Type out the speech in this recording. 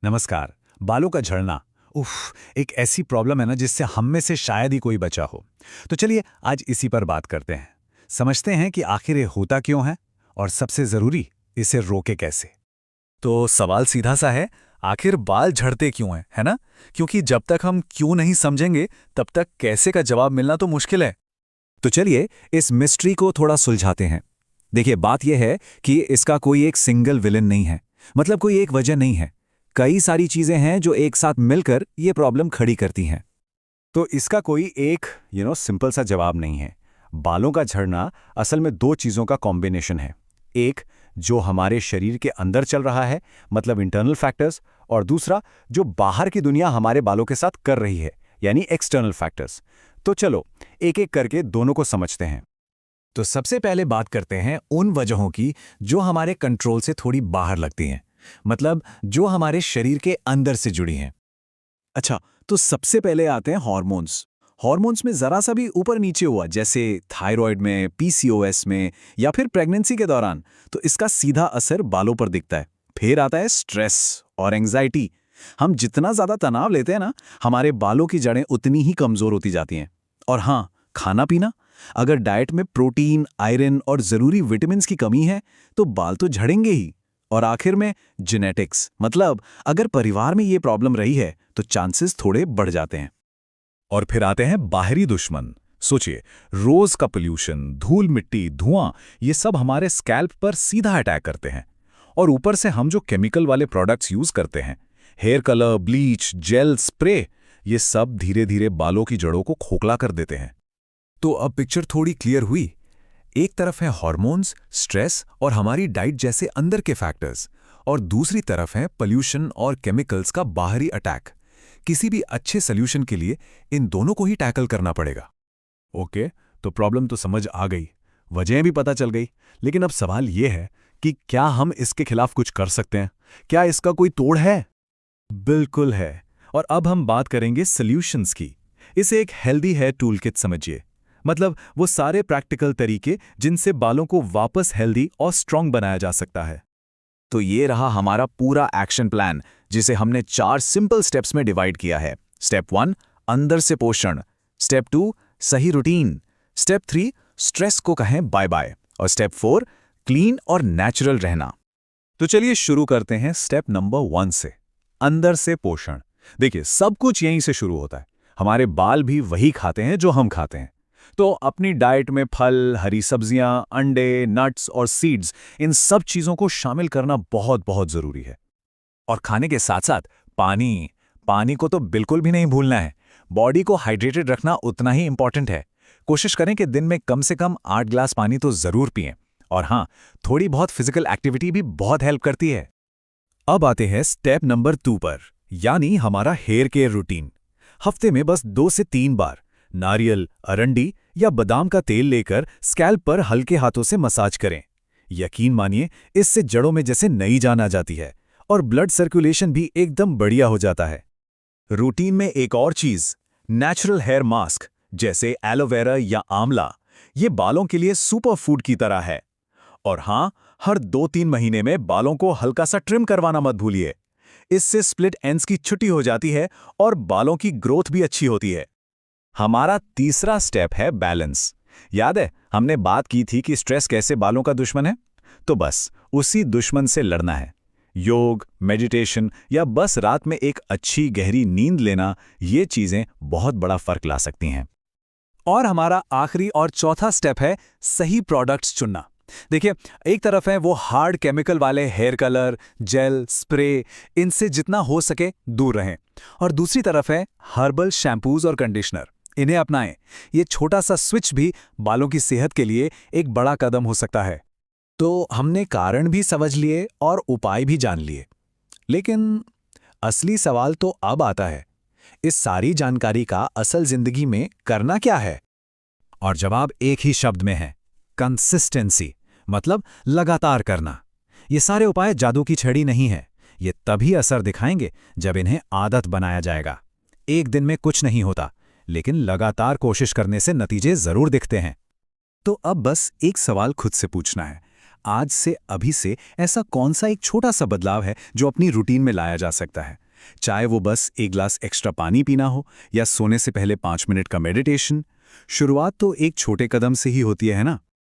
नमस्कार। बालों का झड़ना उफ, एक ऐसी प्रॉब्लम है ना जिससे हम में से शायद ही कोई बचा हो। तो चलिए आज इसी पर बात करते हैं। समझते हैं कि आखिर ये होता क्यों है और सबसे जरूरी, इसे रोके कैसे। तो सवाल सीधा सा है, आखिर बाल झड़ते क्यों हैं, है ना? क्योंकि जब तक हम क्यों नहीं समझेंगे, तब तक कैसे का जवाब मिलना तो मुश्किल है। तो चलिए इस मिस्ट्री को थोड़ा सुलझाते हैं। देखिए बात यह है कि इसका कोई एक सिंगल विलन नहीं है, मतलब कोई एक वजह नहीं है। कई सारी चीजें हैं जो एक साथ मिलकर ये प्रॉब्लम खड़ी करती हैं। तो इसका कोई एक सिंपल सा जवाब नहीं है। बालों का झड़ना असल में दो चीज़ों का कॉम्बिनेशन है। एक जो हमारे शरीर के अंदर चल रहा है, मतलब इंटरनल फैक्टर्स, और दूसरा जो बाहर की दुनिया हमारे बालों के साथ कर रही है, यानी एक्सटर्नल फैक्टर्स। तो चलो एक एक करके दोनों को समझते हैं। तो सबसे पहले बात करते हैं उन वजहों की जो हमारे कंट्रोल से थोड़ी बाहर लगती हैं, मतलब जो हमारे शरीर के अंदर से जुड़ी हैं। अच्छा, तो सबसे पहले आते हैं हॉर्मोन्स। हॉर्मोन्स में जरा सा भी ऊपर नीचे हुआ, जैसे थायराइड में, पीसीओएस में, या फिर प्रेगनेंसी के दौरान, तो इसका सीधा असर बालों पर दिखता है। फिर आता है स्ट्रेस और एंग्जाइटी। हम जितना ज्यादा तनाव लेते हैं ना, हमारे बालों की जड़ें उतनी ही कमजोर होती जाती हैं। और हाँ, खाना पीना, अगर डाइट में प्रोटीन, आयरन और जरूरी विटामिन्स की कमी है तो बाल तो झड़ेंगे ही। और आखिर में जेनेटिक्स, मतलब अगर परिवार में ये प्रॉब्लम रही है तो चांसेस थोड़े बढ़ जाते हैं। और फिर आते हैं बाहरी दुश्मन। सोचिए, रोज का पोल्यूशन, धूल मिट्टी, धुआं, ये सब हमारे स्कैल्प पर सीधा अटैक करते हैं। और ऊपर से हम जो केमिकल वाले प्रोडक्ट्स यूज करते हैं, hair colour, bleach, gel, spray, ये सब धीरे धीरे बालों की जड़ों को खोखला कर देते हैं। तो अब पिक्चर थोड़ी क्लियर हुई। एक तरफ है हार्मोन्स, स्ट्रेस और हमारी डाइट जैसे अंदर के फैक्टर्स, और दूसरी तरफ है पोल्यूशन और केमिकल्स का बाहरी अटैक। किसी भी अच्छे सॉल्यूशन के लिए इन दोनों को ही टैकल करना पड़ेगा। ओके, तो प्रॉब्लम तो समझ आ गई, वजहें भी पता चल गई। लेकिन अब सवाल यह है कि क्या हम इसके खिलाफ कुछ कर सकते हैं? क्या इसका कोई तोड़ है? बिल्कुल है। और अब हम बात करेंगे सॉल्यूशंस की। इसे एक हेल्दी हेयर टूल किट समझिए। मतलब वो सारे प्रैक्टिकल तरीके जिनसे बालों को वापस हेल्दी और स्ट्रांग बनाया जा सकता है। तो ये रहा हमारा पूरा एक्शन प्लान, जिसे हमने 4 सिंपल स्टेप्स में डिवाइड किया है। स्टेप 1, अंदर से पोषण। स्टेप 2, सही रूटीन। स्टेप 3, स्ट्रेस को कहें बाय बाय। और स्टेप 4, क्लीन और नेचुरल रहना। तो चलिए शुरू करते हैं स्टेप नंबर 1 से, अंदर से पोषण। देखिए, सब कुछ यहीं से शुरू होता है। हमारे बाल भी वही खाते हैं जो हम खाते हैं। तो अपनी डाइट में फल, हरी सब्जियां, अंडे, नट्स और सीड्स, इन सब चीजों को शामिल करना बहुत बहुत जरूरी है। और खाने के साथ साथ पानी, पानी को तो बिल्कुल भी नहीं भूलना है। बॉडी को हाइड्रेटेड रखना उतना ही इंपॉर्टेंट है। कोशिश करें कि दिन में कम से कम 8 ग्लास पानी तो जरूर पिएं। और हाँ, थोड़ी बहुत फिजिकल एक्टिविटी भी बहुत हेल्प करती है। अब आते हैं स्टेप नंबर 2 पर, यानी हमारा हेयर केयर रूटीन। हफ्ते में बस 2 से 3 बार नारियल, अरंडी या बादाम का तेल लेकर स्कैल्प पर हल्के हाथों से मसाज करें। यकीन मानिए, इससे जड़ों में जैसे नई जान आ जाती है और ब्लड सर्कुलेशन भी एकदम बढ़िया हो जाता है। रूटीन में एक और चीज, नेचुरल हेयर मास्क, जैसे एलोवेरा या आंवला, ये बालों के लिए सुपर फूड की तरह है। और हाँ, हर 2-3 महीने में बालों को हल्का सा ट्रिम करवाना मत भूलिए। इससे स्प्लिट एंड्स की छुट्टी हो जाती है और बालों की ग्रोथ भी अच्छी होती है। हमारा तीसरा स्टेप है बैलेंस। याद है हमने बात की थी कि स्ट्रेस कैसे बालों का दुश्मन है? तो बस उसी दुश्मन से लड़ना है। योग, मेडिटेशन या बस रात में एक अच्छी गहरी नींद लेना, ये चीजें बहुत बड़ा फर्क ला सकती हैं। और हमारा आखिरी और चौथा स्टेप है सही प्रोडक्ट्स चुनना। देखिए, एक तरफ है वो हार्ड केमिकल वाले हेयर कलर, जेल, स्प्रे, इनसे जितना हो सके दूर रहें। और दूसरी तरफ है हर्बल शैम्पूज और कंडीशनर, इन्हें अपनाएं। ये छोटा सा स्विच भी बालों की सेहत के लिए एक बड़ा कदम हो सकता है। तो हमने कारण भी समझ लिए और उपाय भी जान लिए, लेकिन असली सवाल तो अब आता है, इस सारी जानकारी का असल जिंदगी में करना क्या है? और जवाब एक ही शब्द में है, कंसिस्टेंसी, मतलब लगातार करना। ये सारे उपाय जादू की छड़ी नहीं है। ये तभी असर दिखाएंगे जब इन्हें आदत बनाया जाएगा। एक दिन में कुछ नहीं होता, लेकिन लगातार कोशिश करने से नतीजे जरूर दिखते हैं। तो अब बस एक सवाल खुद से पूछना है, आज से अभी से ऐसा कौन सा एक छोटा सा बदलाव है जो अपनी रूटीन में लाया जा सकता है? चाहे वो बस एक ग्लास एक्स्ट्रा पानी पीना हो या सोने से पहले 5 मिनट का मेडिटेशन। शुरुआत तो एक छोटे कदम से ही होती है ना?